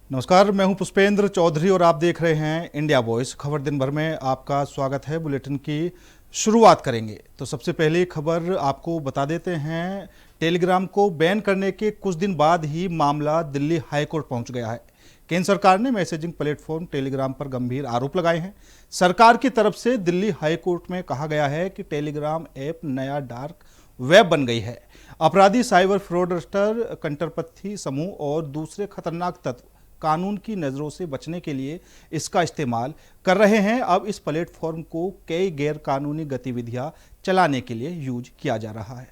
नमस्कार, मैं हूं पुष्पेंद्र चौधरी और आप देख रहे हैं इंडिया वॉइस। खबर दिन भर में आपका स्वागत है। बुलेटिन की शुरुआत करेंगे तो सबसे पहले खबर आपको बता देते हैं। टेलीग्राम को बैन करने के कुछ दिन बाद ही मामला दिल्ली हाईकोर्ट पहुंच गया है। केंद्र सरकार ने मैसेजिंग प्लेटफॉर्म टेलीग्राम पर गंभीर आरोप लगाए हैं। सरकार की तरफ से दिल्ली हाईकोर्ट में कहा गया है कि टेलीग्राम ऐप नया डार्क वेब बन गई है। अपराधी साइबर फ्रॉडस्टर, कट्टरपंथी समूह और दूसरे खतरनाक तत्व कानून की नज़रों से बचने के लिए इसका इस्तेमाल कर रहे हैं। अब इस प्लेटफॉर्म को कई गैर कानूनी गतिविधियां चलाने के लिए यूज किया जा रहा है।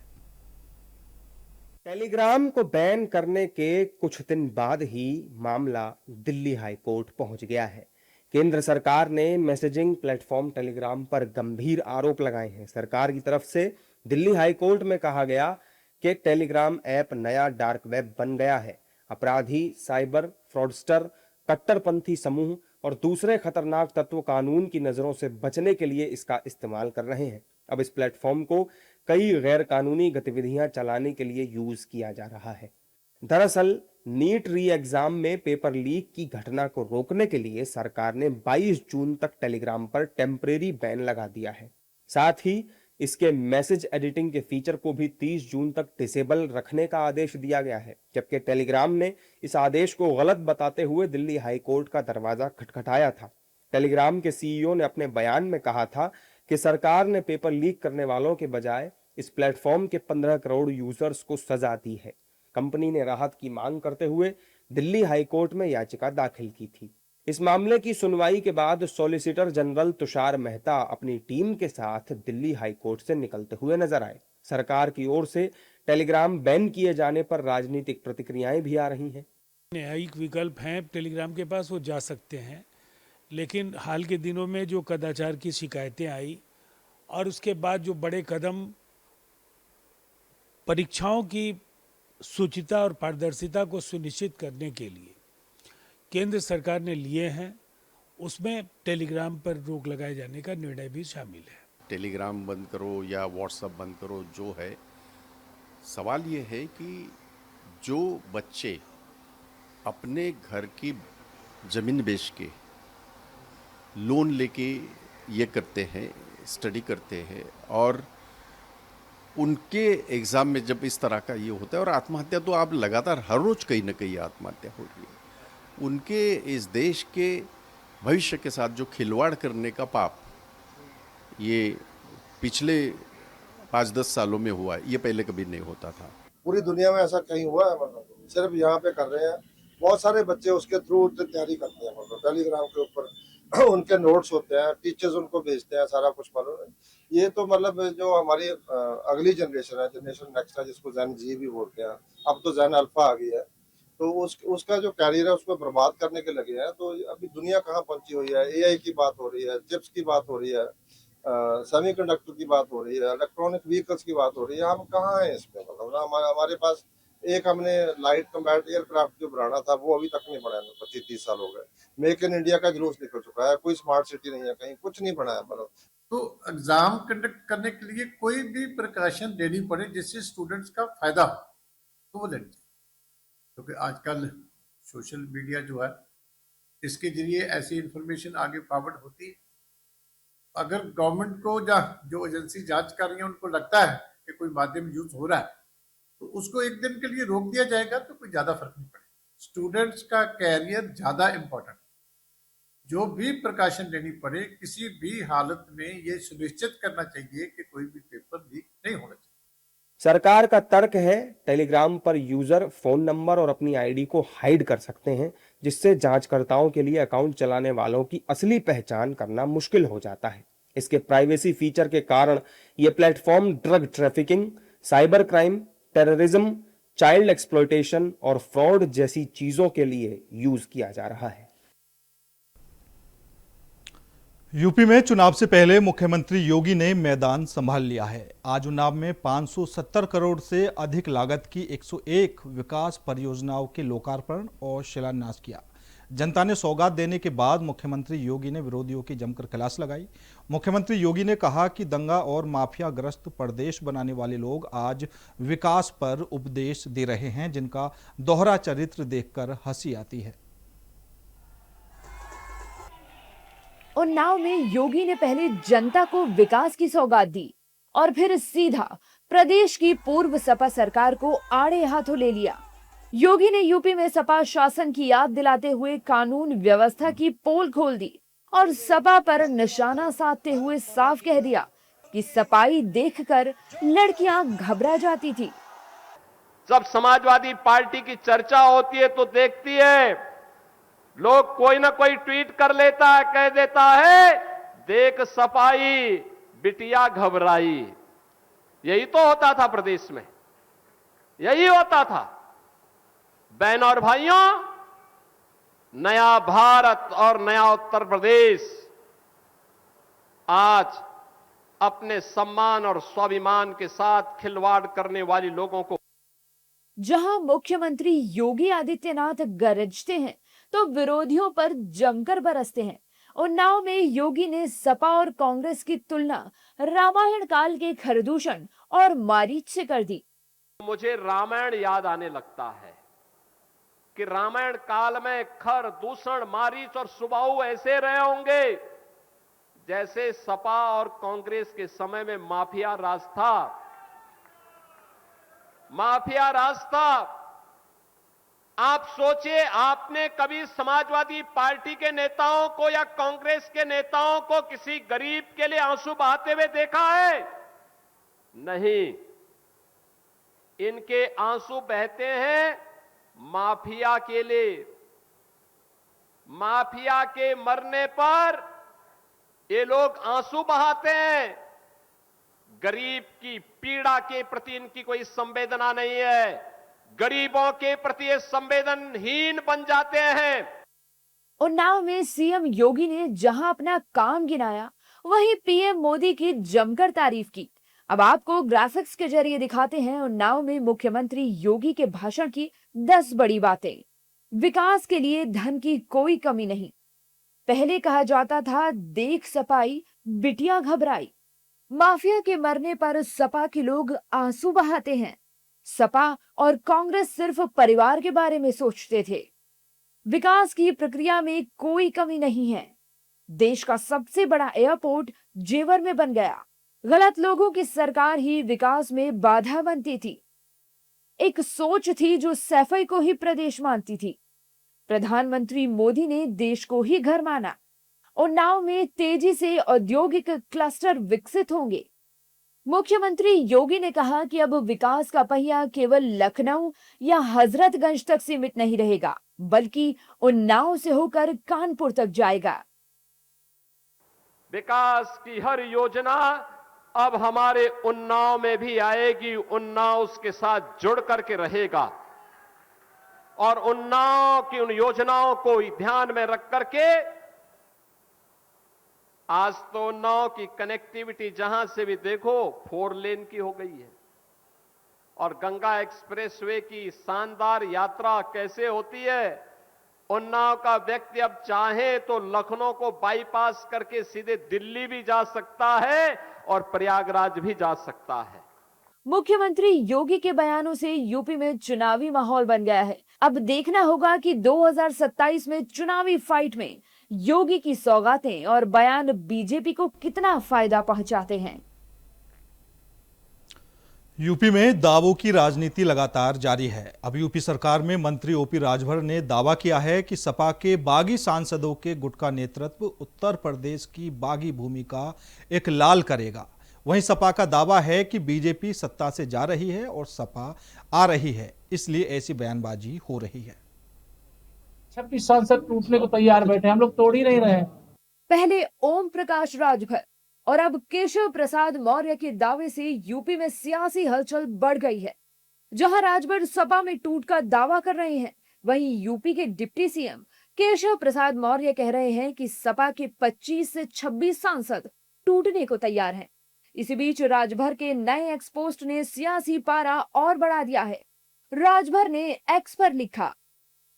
टेलीग्राम को बैन करने के कुछ दिन बाद ही मामला दिल्ली हाई कोर्ट पहुंच गया है। केंद्र सरकार ने मैसेजिंग प्लेटफॉर्म टेलीग्राम पर गंभीर आरोप लगाए हैं। सरकार की तरफ से दिल्ली हाई कोर्ट में कहा गया कि टेलीग्राम ऐप नया डार्क वेब बन गया है। अपराधी साइबर फ्रॉडस्टर, कट्टरपंथी समूह और दूसरे खतरनाक तत्व कानून की नजरों से बचने के लिए इसका इस्तेमाल कर रहे हैं। अब इस प्लेटफॉर्म को कई गैर कानूनी गतिविधियां चलाने के लिए यूज किया जा रहा है। दरअसल नीट री एग्जाम में पेपर लीक की घटना को रोकने के लिए सरकार ने 22 जून तक टेलीग्राम पर टेम्परेरी बैन लगा दिया है। साथ ही इसके मैसेज एडिटिंग के फीचर को भी 30 जून तक डिसेबल रखने का आदेश दिया गया है। जबकि टेलीग्राम ने इस आदेश को गलत बताते हुए दिल्ली हाई कोर्ट का दरवाजा खटखटाया था। टेलीग्राम के सीईओ ने अपने बयान में कहा था कि सरकार ने पेपर लीक करने वालों के बजाय इस प्लेटफॉर्म के 15 करोड़ यूजर्स को सजा दी है। कंपनी ने राहत की मांग करते हुए दिल्ली हाई कोर्ट में याचिका दाखिल की थी। इस मामले की सुनवाई के बाद सॉलिसिटर जनरल तुषार मेहता अपनी टीम के साथ दिल्ली हाई कोर्ट से निकलते हुए नजर आए। सरकार की ओर से टेलीग्राम बैन किए जाने पर राजनीतिक प्रतिक्रियाएं भी आ रही हैं। न्यायिक विकल्प हैं टेलीग्राम के पास, वो जा सकते हैं, लेकिन हाल के दिनों में जो कदाचार की शिकायतें आई और उसके बाद जो बड़े कदम परीक्षाओं की शुचिता और पारदर्शिता को सुनिश्चित करने के लिए केंद्र सरकार ने लिए हैं, उसमें टेलीग्राम पर रोक लगाए जाने का निर्णय भी शामिल है। टेलीग्राम बंद करो या व्हाट्सएप बंद करो, जो है सवाल ये है कि जो बच्चे अपने घर की ज़मीन बेच के लोन लेके ये करते हैं, स्टडी करते हैं, और उनके एग्ज़ाम में जब इस तरह का ये होता है, और आत्महत्या तो आप लगातार हर रोज़ कहीं ना कहीं आत्महत्या हो रही है, उनके इस देश के भविष्य के साथ जो खिलवाड़ करने का पाप ये पिछले 5-10 सालों में हुआ है, ये पहले कभी नहीं होता था। पूरी दुनिया में ऐसा कहीं हुआ है? मतलब सिर्फ यहाँ पे कर रहे हैं। बहुत सारे बच्चे उसके थ्रू तैयारी करते हैं, मतलब टेलीग्राम के ऊपर उनके नोट्स होते हैं, टीचर्स उनको भेजते हैं, सारा कुछ मालूम है। ये तो मतलब जो हमारी अगली जनरेशन है, जनरेशन नेक्स्ट है, जिसको जैन जी भी बोलते हैं, अब तो जैन अल्फा आ गई है, तो उसका जो कैरियर है उसको बर्बाद करने के लगे हैं। तो अभी दुनिया कहाँ पहुंची हुई है? एआई की बात हो रही है, चिप्स की बात हो रही है, सेमीकंडक्टर की बात हो रही है, इलेक्ट्रॉनिक व्हीकल्स की बात हो रही है। हम कहाँ हैं इसमें? मतलब ना हमारे पास एक हमने लाइट कम्बैट एयरक्राफ्ट जो बनाना था वो अभी तक नहीं बना है। 25-30 साल हो गए। मेक इन इंडिया का जुलूस निकल चुका है, कोई स्मार्ट सिटी नहीं है, कहीं कुछ नहीं बना है। मतलब तो एग्जाम कंडक्ट करने के लिए कोई भी प्रिकॉशन लेनी पड़े जिससे स्टूडेंट्स का फायदा हो तो वो लेनी चाहिए, क्योंकि आजकल सोशल मीडिया जो है इसके जरिए ऐसी इंफॉर्मेशन आगे फॉरवर्ड होती है। अगर गवर्नमेंट को जो एजेंसी जांच कर रही है उनको लगता है कि कोई माध्यम यूज हो रहा है तो उसको एक दिन के लिए रोक दिया जाएगा तो कोई ज्यादा फर्क नहीं पड़ेगा। स्टूडेंट्स का कैरियर ज्यादा इंपॉर्टेंट, जो भी प्रिकॉशन लेनी पड़े किसी भी हालत में ये सुनिश्चित करना चाहिए कि कोई भी पेपर लीक नहीं होना चाहिए। सरकार का तर्क है टेलीग्राम पर यूजर फोन नंबर और अपनी आईडी को हाइड कर सकते हैं, जिससे जांचकर्ताओं के लिए अकाउंट चलाने वालों की असली पहचान करना मुश्किल हो जाता है। इसके प्राइवेसी फीचर के कारण यह platform drug trafficking, cyber crime, terrorism, child exploitation और फ्रॉड जैसी चीजों के लिए यूज किया जा रहा है। यूपी में चुनाव से पहले मुख्यमंत्री योगी ने मैदान संभाल लिया है। आज उन्नाव में 570 करोड़ से अधिक लागत की 101 विकास परियोजनाओं के लोकार्पण और शिलान्यास किया। जनता ने सौगात देने के बाद मुख्यमंत्री योगी ने विरोधियों की जमकर क्लास लगाई। मुख्यमंत्री योगी ने कहा कि दंगा और माफियाग्रस्त प्रदेश बनाने वाले लोग आज विकास पर उपदेश दे रहे हैं, जिनका दोहरा चरित्र देखकर हंसी आती है। उन्नाव में योगी ने पहले जनता को विकास की सौगात दी और फिर सीधा प्रदेश की पूर्व सपा सरकार को आड़े हाथों ले लिया। योगी ने यूपी में सपा शासन की याद दिलाते हुए कानून व्यवस्था की पोल खोल दी और सपा पर निशाना साधते हुए साफ कह दिया कि सपाई देखकर लड़कियां घबरा जाती थी। जब समाजवादी पार्टी की चर्चा होती है तो देखती है लोग कोई ना कोई ट्वीट कर लेता है, कह देता है देख सपाई बिटिया घबराई। यही तो होता था प्रदेश में, यही होता था। बहनों और भाइयों, नया भारत और नया उत्तर प्रदेश आज अपने सम्मान और स्वाभिमान के साथ खिलवाड़ करने वाले लोगों को, जहां मुख्यमंत्री योगी आदित्यनाथ गरजते हैं तो विरोधियों पर जमकर बरसते हैं। उन्नाव में योगी ने सपा और कांग्रेस की तुलना रामायण काल के खरदूषण और मारीच से कर दी। मुझे रामायण याद आने लगता है कि रामायण काल में खर, दूषण, मारीच और सुबाहु ऐसे रहे होंगे जैसे सपा और कांग्रेस के समय में माफिया राज था। माफिया राज था। आप सोचिए, आपने कभी समाजवादी पार्टी के नेताओं को या कांग्रेस के नेताओं को किसी गरीब के लिए आंसू बहाते हुए देखा है? नहीं। इनके आंसू बहते हैं माफिया के लिए। माफिया के मरने पर ये लोग आंसू बहाते हैं। गरीब की पीड़ा के प्रति इनकी कोई संवेदना नहीं है। गरीबों के प्रति ये संवेदनहीन बन जाते हैं। उन्नाव में सीएम योगी ने जहां अपना काम गिनाया, वहीं पीएम मोदी की जमकर तारीफ की। अब आपको ग्राफिक्स के जरिए दिखाते हैं उन्नाव में मुख्यमंत्री योगी के भाषण की 10 बड़ी बातें। विकास के लिए धन की कोई कमी नहीं। पहले कहा जाता था देख सपाई बिटिया घबराई। माफिया के मरने पर सपा के लोग आंसू बहाते हैं। सपा और कांग्रेस सिर्फ परिवार के बारे में सोचते थे। विकास की प्रक्रिया में कोई कमी नहीं है। देश का सबसे बड़ा एयरपोर्ट जेवर में बन गया। गलत लोगों की सरकार ही विकास में बाधा बनती थी। एक सोच थी जो सैफई को ही प्रदेश मानती थी। प्रधानमंत्री मोदी ने देश को ही घर माना। उन्नाव में तेजी से औद्योगिक क्लस्टर विकसित होंगे। मुख्यमंत्री योगी ने कहा कि अब विकास का पहिया केवल लखनऊ या हजरतगंज तक सीमित नहीं रहेगा, बल्कि उन्नाव से होकर कानपुर तक जाएगा। विकास की हर योजना अब हमारे उन्नाव में भी आएगी। उन्नाव उसके साथ जुड़ करके रहेगा और उन्नाव की उन योजनाओं को ध्यान में रख करके आज तो उन्नाव की कनेक्टिविटी जहां से भी देखो 4 लेन की हो गई है। और गंगा एक्सप्रेसवे की शानदार यात्रा कैसे होती है? उन्नाव का व्यक्ति अब चाहे तो लखनऊ को बाईपास करके सीधे दिल्ली भी जा सकता है और प्रयागराज भी जा सकता है। मुख्यमंत्री योगी के बयानों से यूपी में चुनावी माहौल बन गया है। अब देखना होगा कि 2027 में चुनावी फाइट में योगी की सौगातें और बयान बीजेपी को कितना फायदा पहुंचाते हैं। यूपी में दावों की राजनीति लगातार जारी है। अब यूपी सरकार में मंत्री ओपी राजभर ने दावा किया है कि सपा के बागी सांसदों के गुट का नेतृत्व उत्तर प्रदेश की बागी भूमि का एक लाल करेगा। वहीं सपा का दावा है कि बीजेपी सत्ता से जा रही है और सपा आ रही है, इसलिए ऐसी बयानबाजी हो रही है। 26 सांसद टूटने को तैयार बैठे, हम लोग तोड़ ही नहीं रहे। पहले ओम प्रकाश राजभर और अब केशव प्रसाद मौर्य के दावे से यूपी में सियासी हलचल बढ़ गई है। जहां राजभर सपा में टूट का दावा कर रहे हैं, वहीं यूपी के डिप्टी सीएम केशव प्रसाद मौर्य कह रहे हैं कि सपा के 25 से 26 सांसद टूटने को तैयार हैं। इसी बीच राजभर के नए एक्सपोस्ट ने सियासी पारा और बढ़ा दिया है। राजभर ने एक्स पर लिखा,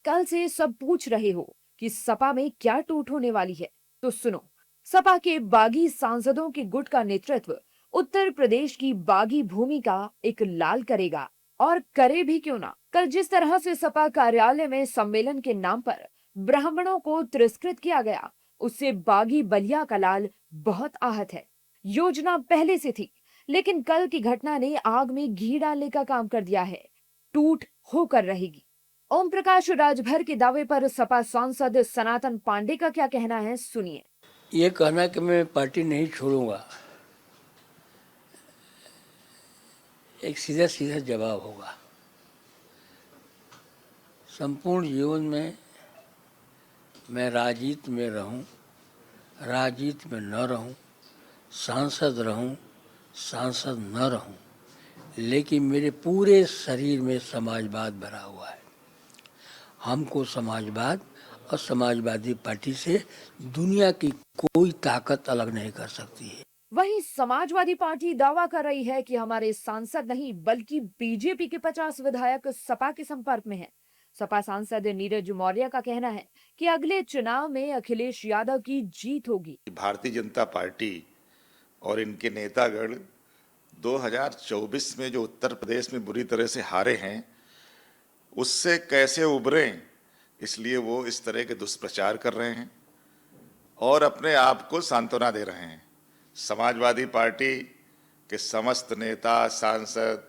कल से सब पूछ रहे हो कि सपा में क्या टूट होने वाली है, तो सुनो। सपा के बागी सांसदों के गुट का नेतृत्व उत्तर प्रदेश की बागी भूमि का एक लाल करेगा, और करे भी क्यों ना। कल जिस तरह से सपा कार्यालय में सम्मेलन के नाम पर ब्राह्मणों को तिरस्कृत किया गया, उससे बागी बलिया का लाल बहुत आहत है। योजना पहले से थी, लेकिन कल की घटना ने आग में घी डालने का काम कर दिया है। टूट होकर रहेगी। ओम प्रकाश राजभर के दावे पर सपा सांसद सनातन पांडे का क्या कहना है, सुनिए। ये कहना कि मैं पार्टी नहीं छोड़ूंगा, एक सीधा सीधा जवाब होगा। संपूर्ण जीवन में मैं राजनीति में रहूं, राजनीति में न रहूं, सांसद रहूं, सांसद न रहूं, लेकिन मेरे पूरे शरीर में समाजवाद भरा हुआ है। हमको समाजवाद और समाजवादी पार्टी से दुनिया की कोई ताकत अलग नहीं कर सकती है। वहीं समाजवादी पार्टी दावा कर रही है कि हमारे सांसद नहीं बल्कि बीजेपी के 50 विधायक सपा के संपर्क में हैं। सपा सांसद नीरज मौर्य का कहना है कि अगले चुनाव में अखिलेश यादव की जीत होगी। भारतीय जनता पार्टी और इनके नेतागण 2024 में जो उत्तर प्रदेश में बुरी तरह से हारे हैं, उससे कैसे उभरें, इसलिए वो इस तरह के दुष्प्रचार कर रहे हैं और अपने आप को सांत्वना दे रहे हैं। समाजवादी पार्टी के समस्त नेता, सांसद,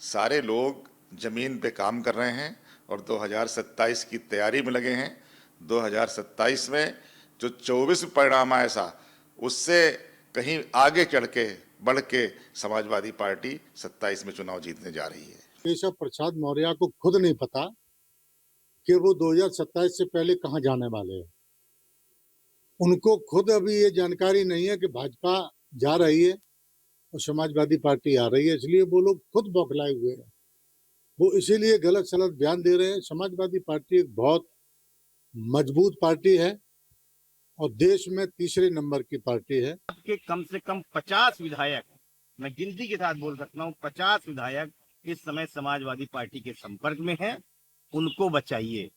सारे लोग जमीन पे काम कर रहे हैं और 2027 की तैयारी में लगे हैं। 2027 में जो 24 परिणाम ऐसा, उससे कहीं आगे चढ़ के बढ़ के समाजवादी पार्टी 27 में चुनाव जीतने जा रही है। केशव प्रसाद मौर्य को खुद नहीं पता कि वो 2027 से पहले कहां जाने वाले हैं। उनको खुद अभी ये जानकारी नहीं है कि भाजपा जा रही है और समाजवादी पार्टी आ रही है, इसलिए वो लोग खुद बौखलाए हुए हैं। वो इसीलिए गलत सलत बयान दे रहे हैं। समाजवादी पार्टी एक बहुत मजबूत पार्टी है और देश में तीसरे नंबर की पार्टी है। के कम से कम 50 विधायक, मैं गिनती के साथ बोल सकता हूँ, 50 विधायक इस समय समाजवादी पार्टी के संपर्क में हैं। उनको बचाइए।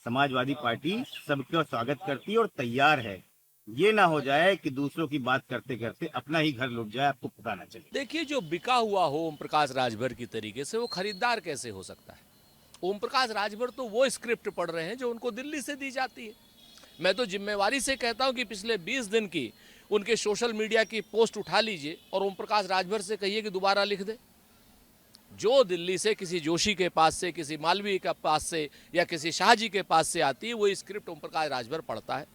समाजवादी पार्टी सबका स्वागत करती है और तैयार है। ये ना हो जाए कि दूसरों की बात करते करते अपना ही घर लुट जाए, आपको पता ना चले। देखिए, जो बिका हुआ हो ओम प्रकाश राजभर की तरीके से, वो खरीदार कैसे हो सकता है? ओम प्रकाश राजभर तो वो स्क्रिप्ट पढ़ रहे हैं जो उनको दिल्ली से दी जाती है। मैं तो जिम्मेवारी से कहता हूं कि पिछले 20 दिन की उनके सोशल मीडिया की पोस्ट उठा लीजिए और ओम प्रकाश राजभर से कहिए कि दोबारा लिख दे। जो दिल्ली से किसी जोशी के पास से, किसी मालवीय के पास से या किसी शाहजी के पास से आती है, वो स्क्रिप्ट ओम प्रकाश राजभर पढ़ता है।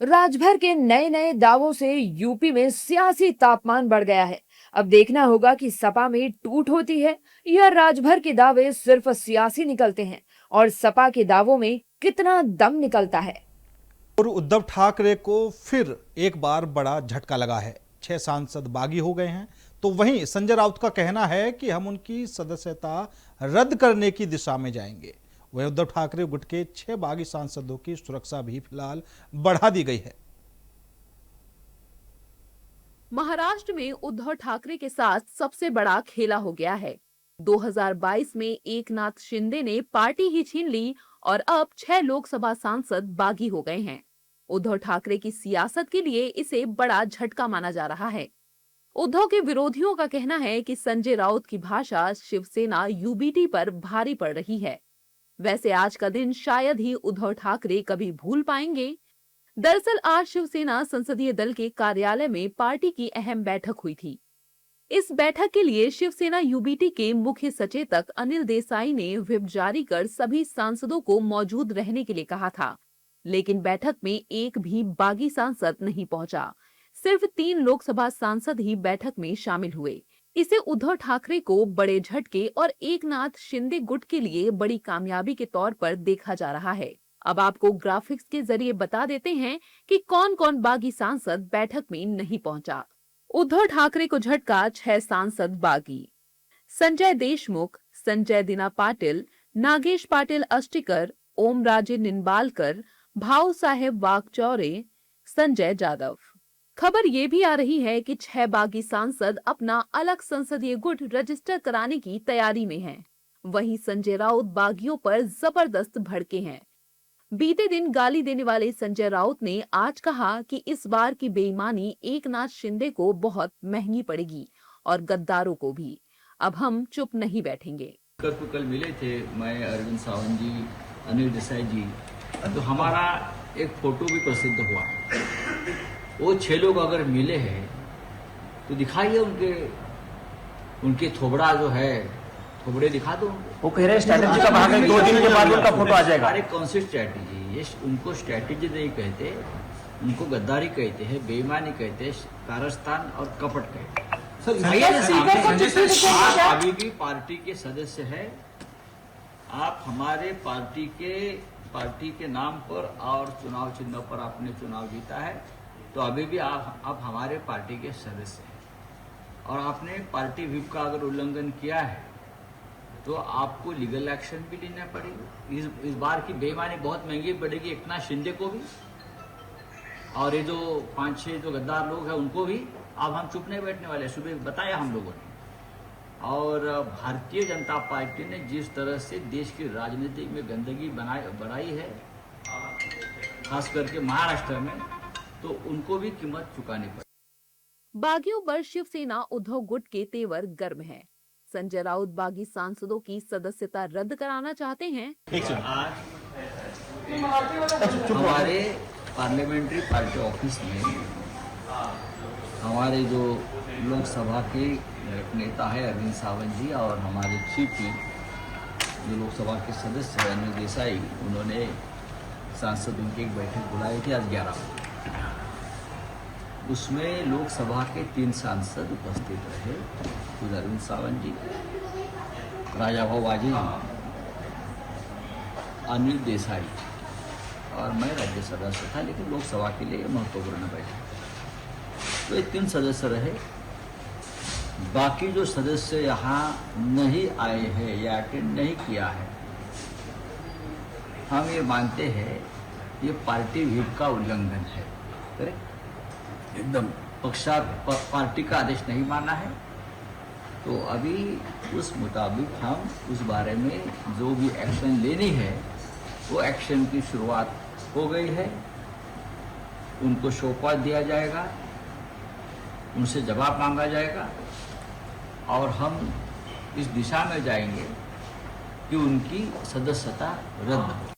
राजभर के नए नए दावों से यूपी में सियासी तापमान बढ़ गया है। अब देखना होगा कि सपा में टूट होती है या राजभर के दावे सिर्फ सियासी निकलते हैं और सपा के दावों में कितना दम निकलता है। और उद्धव ठाकरे को फिर एक बार बड़ा झटका लगा है। 6 सांसद बागी हो गए हैं। तो वहीं संजय राउत का कहना है कि हम उनकी सदस्यता रद्द करने की दिशा में जाएंगे। वह उद्धव ठाकरे गुट के 6 बागी सांसदों की सुरक्षा भी फिलहाल बढ़ा दी गई है। महाराष्ट्र में उद्धव ठाकरे के साथ सबसे बड़ा खेला हो गया है। 2022 में एकनाथ शिंदे ने पार्टी ही छीन ली और अब 6 लोकसभा सांसद बागी हो गए हैं। उद्धव ठाकरे की सियासत के लिए इसे बड़ा झटका माना जा रहा है। उद्धव के विरोधियों का कहना है कि संजय राउत की भाषा शिवसेना यूबीटी पर भारी पड़ रही है। वैसे आज का दिन शायद ही उद्धव ठाकरे कभी भूल पाएंगे। दरअसल आज शिवसेना संसदीय दल के कार्यालय में पार्टी की अहम बैठक हुई थी। इस बैठक के लिए शिवसेना यूबीटी के मुख्य सचेतक अनिल देसाई ने व्हिप जारी कर सभी सांसदों को मौजूद रहने के लिए कहा था, लेकिन बैठक में एक भी बागी सांसद नहीं पहुंचा। सिर्फ 3 लोकसभा सांसद ही बैठक में शामिल हुए। इसे उद्धव ठाकरे को बड़े झटके और एकनाथ शिंदे गुट के लिए बड़ी कामयाबी के तौर पर देखा जा रहा है। अब आपको ग्राफिक्स के जरिए बता देते हैं कि कौन कौन बागी सांसद बैठक में नहीं पहुंचा। उद्धव ठाकरे को झटका 6 सांसद बागी: संजय देशमुख, संजय दिना पाटिल, नागेश पाटिल अस्टिकर, ओम राजे निंबालकर, भाऊ साहेब वागचौरे, संजय जादव। खबर ये भी आ रही है कि 6 बागी सांसद अपना अलग संसदीय गुट रजिस्टर कराने की तैयारी में हैं। वहीं संजय राउत बागियों पर जबरदस्त भड़के हैं। बीते दिन गाली देने वाले संजय राउत ने आज कहा कि इस बार की बेईमानी एकनाथ शिंदे को बहुत महंगी पड़ेगी और गद्दारों को भी। अब हम चुप नहीं बैठेंगे। कल मिले थे मैं, अरविंद सावंत जी, अनिल देसाई जी, तो हमारा एक फोटो भी प्रसिद्ध हुआ है। वो 6 लोग अगर मिले हैं तो दिखाइए उनके थोबड़ा जो है, थोबड़े दिखा दो उनको। वो कह रहे हैं स्ट्रैटेजी का भाग है, 2 दिन के बाद उनका फोटो आ जाएगा। अरे कौन सी स्ट्रैटेजी? ये उनको स्ट्रैटेजी नहीं कहते, उनको गद्दारी कहते हैं, बेईमानी कहते हैं, कारस्तान और कपट कहते हैं। आप अभी भी पार्टी के सदस्य हैं, आप हमारे पार्टी के नाम पर और चुनाव चिन्ह पर आपने चुनाव जीता है, तो अभी भी आप हमारे पार्टी के सदस्य हैं और आपने पार्टी व्हिप का अगर उल्लंघन किया है तो आपको लीगल एक्शन भी लेना पड़ेगा। इस बार की बेईमानी बहुत महंगी पड़ेगी एकनाथ शिंदे को भी और ये जो 5-6 जो गद्दार लोग हैं उनको भी। अब हम चुप नहीं बैठने वाले, सुबह बताया हम लोगों ने। और भारतीय जनता पार्टी ने जिस तरह से देश की राजनीति में गंदगी बढ़ाई है, खास करके महाराष्ट्र में, तो उनको भी कीमत चुकानी पड़ेगी। बागियों पर शिवसेना उद्धव गुट के तेवर गर्म है। संजय राउत बागी सांसदों की सदस्यता रद्द कराना चाहते हैं। आज हमारे पार्लियामेंट्री पार्टी ऑफिस में हमारे जो लोकसभा के नेता है अरविंद सावंत जी और हमारे चीफ जो लोकसभा के सदस्य हैं अनिल देसाई, उन्होंने सांसद उनकी एक बैठक बुलाई थी आज 11 बजे। उसमें लोकसभा के 3 सांसद उपस्थित रहे, खुद अरविंद सावंत जी, राजाभाऊ वाजी, अनिल देसाई और मैं राज्य सदस्य था, लेकिन लोकसभा के लिए महत्वपूर्ण बैठक। तो ये 3 सदस्य रहे। बाकी जो सदस्य यहाँ नहीं आए हैं या अटेंड नहीं किया है, हम ये मानते हैं ये पार्टी व्हिप का उल्लंघन है। करेक्ट, एकदम पार्टी का आदेश नहीं माना है। तो अभी उस मुताबिक हम उस बारे में जो भी एक्शन लेनी है वो एक्शन की शुरुआत हो गई है। उनको सौंपा दिया जाएगा, उनसे जवाब मांगा जाएगा और हम इस दिशा में जाएंगे कि उनकी सदस्यता रद्द हो।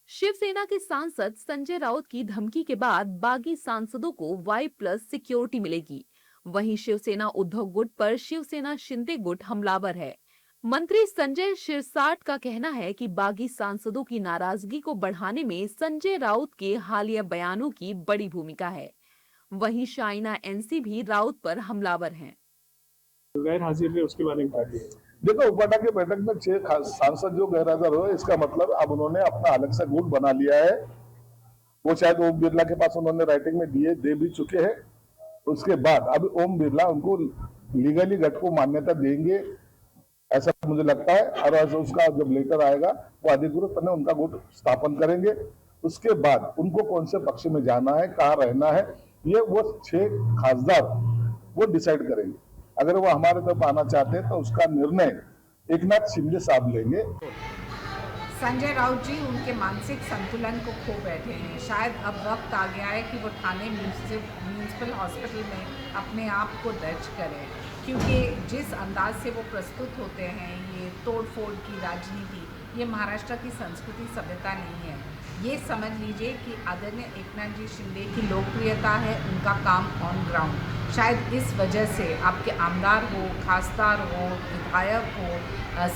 शिवसेना के सांसद संजय राउत की धमकी के बाद बागी सांसदों को Y+ सिक्योरिटी मिलेगी। वहीं शिवसेना उद्धव गुट पर शिवसेना शिंदे गुट हमलावर है। मंत्री संजय शिरसाट का कहना है कि बागी सांसदों की नाराजगी को बढ़ाने में संजय राउत के हालिया बयानों की बड़ी भूमिका है। वहीं शाइना NC भी राउत पर हमलावर हैं। गैर हाजिर है, उसके बारे में क्या कहिए? देखो, उपवाटा की बैठक में 6 सांसद जो गैर हाजिर हुए, इसका मतलब अब उन्होंने अपना अलग से गुट बना लिया है। वो शायद ओम बिरला के पास उन्होंने राइटिंग में दे भी चुके हैं। उसके बाद अब ओम बिरला उनको लीगली गट को मान्यता देंगे, ऐसा मुझे लगता है। और उसका जब लेटर आएगा वो अधिकृत उनका गुट स्थापन करेंगे। उसके बाद उनको कौन से पक्ष में जाना है, कहाँ रहना है, ये वो 6 खासदार वो डिसाइड करेंगे। अगर वो हमारे तरफ आना चाहते हैं तो उसका निर्णय एकनाथ शिंदे साहब लेंगे। संजय राउत जी उनके मानसिक संतुलन को खो बैठे हैं। शायद अब वक्त आ गया है कि वो ठाणे म्यूनिसिपल हॉस्पिटल में अपने आप को दर्ज करें, क्योंकि जिस अंदाज से वो प्रस्तुत होते हैं, ये तोड़-फोड़ की राजनीति, ये महाराष्ट्र की संस्कृति सभ्यता नहीं है। ये समझ लीजिए कि आदरणीय एकनाथ जी शिंदे की लोकप्रियता है, उनका काम ऑन ग्राउंड। शायद इस वजह से आपके आमदार हो, खासदार हो, विधायक हो,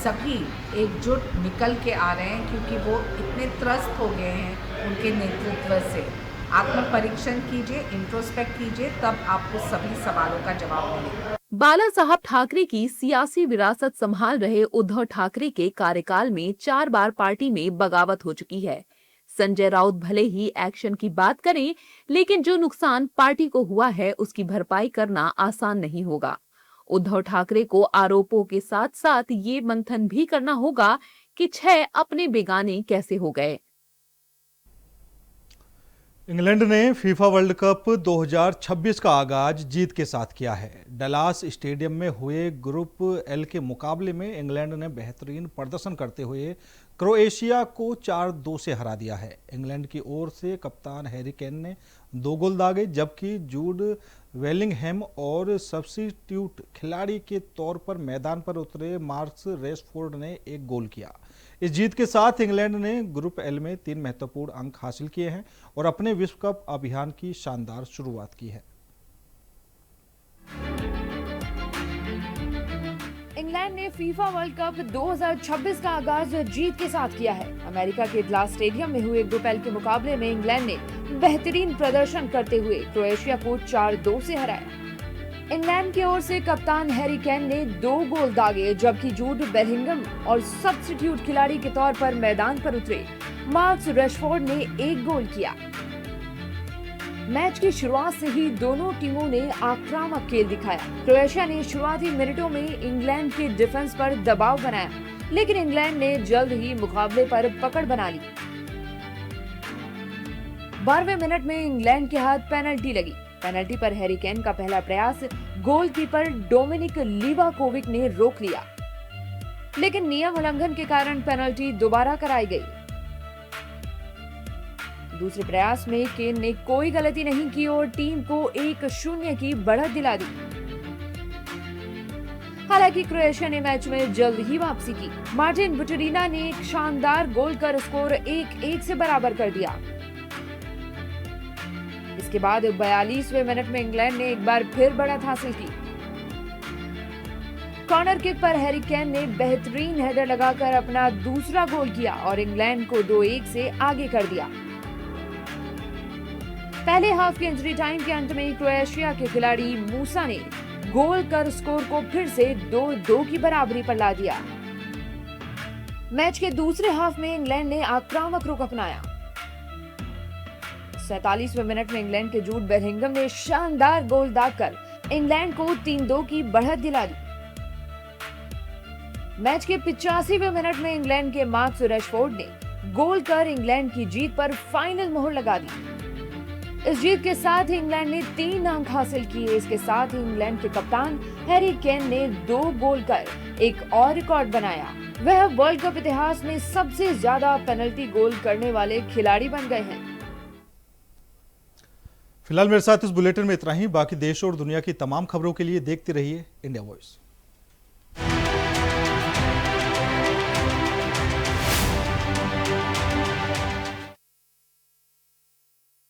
सभी एकजुट निकल के आ रहे हैं, क्योंकि वो इतने त्रस्त हो गए हैं उनके नेतृत्व से। आत्म परीक्षण कीजिए, इंट्रोस्पेक्ट कीजिए, तब आपको सभी सवालों का जवाब मिलेगा। बाला साहब ठाकरे की सियासी विरासत संभाल रहे उद्धव ठाकरे के कार्यकाल में 4 बार पार्टी में बगावत हो चुकी है। संजय राउत भले ही एक्शन की बात करें, लेकिन जो नुकसान पार्टी को हुआ है उसकी भरपाई करना आसान नहीं होगा। उद्धव ठाकरे को आरोपों के साथ साथ ये मंथन भी करना होगा कि 6 अपने बेगाने कैसे हो गए। इंग्लैंड ने फीफा वर्ल्ड कप 2026 का आगाज जीत के साथ किया है। डलास स्टेडियम में हुए ग्रुप एल के मुकाबले में इंग्लैंड ने बेहतरीन प्रदर्शन करते हुए क्रोएशिया को 4-2 से हरा दिया है। इंग्लैंड की ओर से कप्तान हैरी केन ने 2 गोल दागे, जबकि जूड वेलिंगहैम और सब्स्टिट्यूट खिलाड़ी के तौर पर मैदान पर उतरे मार्कस रेशफोर्ड ने 1 गोल किया। इस जीत के साथ इंग्लैंड ने ग्रुप एल में 3 महत्वपूर्ण अंक हासिल किए हैं और अपने विश्व कप अभियान की शानदार शुरुआत की है। इंग्लैंड ने फीफा वर्ल्ड कप 2026 का आगाज जीत के साथ किया है। अमेरिका के ग्लास स्टेडियम में हुए ग्रुप एल के मुकाबले में इंग्लैंड ने बेहतरीन प्रदर्शन करते हुए क्रोएशिया को 4-2 से हराया। इंग्लैंड की ओर से कप्तान हैरी केन ने 2 गोल दागे, जबकि जूड बेलिंघम और सब्स्टिट्यूट खिलाड़ी के तौर पर मैदान पर उतरे मार्कस रेशफोर्ड ने 1 गोल किया। मैच की शुरुआत से ही दोनों टीमों ने आक्रामक खेल दिखाया। क्रोएशिया ने शुरुआती मिनटों में इंग्लैंड के डिफेंस पर दबाव बनाया, लेकिन इंग्लैंड ने जल्द ही मुकाबले पर पकड़ बना ली। 12वें मिनट में इंग्लैंड के हाथ पेनल्टी लगी। पेनल्टी पर हैरी केन का पहला प्रयास गोलकीपर डोमिनिक लिवाकोविक ने रोक लिया, लेकिन नियम उल्लंघन के कारण पेनल्टी दोबारा कराई गई। दूसरे प्रयास में केन ने कोई गलती नहीं की और टीम को 1-0 की बढ़त दिला दी। हालांकि क्रोएशिया ने मैच में जल्द ही वापसी की। मार्टिन बुटेरिना ने एक शानदार गोल कर स्कोर 1-1 से बराबर कर दिया। इसके बाद 42वें मिनट में इंग्लैंड ने एक बार फिर बढ़त हासिल की। कॉर्नर किक पर हैरी केन ने बेहतरीन हेडर लगाकर अपना दूसरा गोल किया और इंग्लैंड को 2-1 से आगे कर दिया। पहले हाफ के इंजरी टाइम के अंत में क्रोएशिया के खिलाड़ी मूसा ने गोल कर स्कोर को फिर से 2-2 की बराबरी पर ला दिया। मैच के दूसरे हाफ में इंग्लैंड ने आक्रामक रुख अपनाया। 47वें मिनट में इंग्लैंड के जूड बेलिंघम ने शानदार गोल दागकर इंग्लैंड को 3-2 की बढ़त दिला दी। मैच के 85वें मिनट में इंग्लैंड के मार्कस रेशफोर्ड ने गोल कर इंग्लैंड की जीत पर फाइनल मोहर लगा दी। इस जीत के साथ ही इंग्लैंड ने 3 अंक हासिल किए। इसके साथ ही इंग्लैंड के कप्तान हैरी केन ने 2 गोल कर एक और रिकॉर्ड बनाया। वह वर्ल्ड कप इतिहास में सबसे ज्यादा पेनल्टी गोल करने वाले खिलाड़ी बन गए हैं। फिलहाल मेरे साथ इस बुलेटिन में इतना ही। बाकी देश और दुनिया की तमाम खबरों के लिए देखते रहिए इंडिया वॉइस।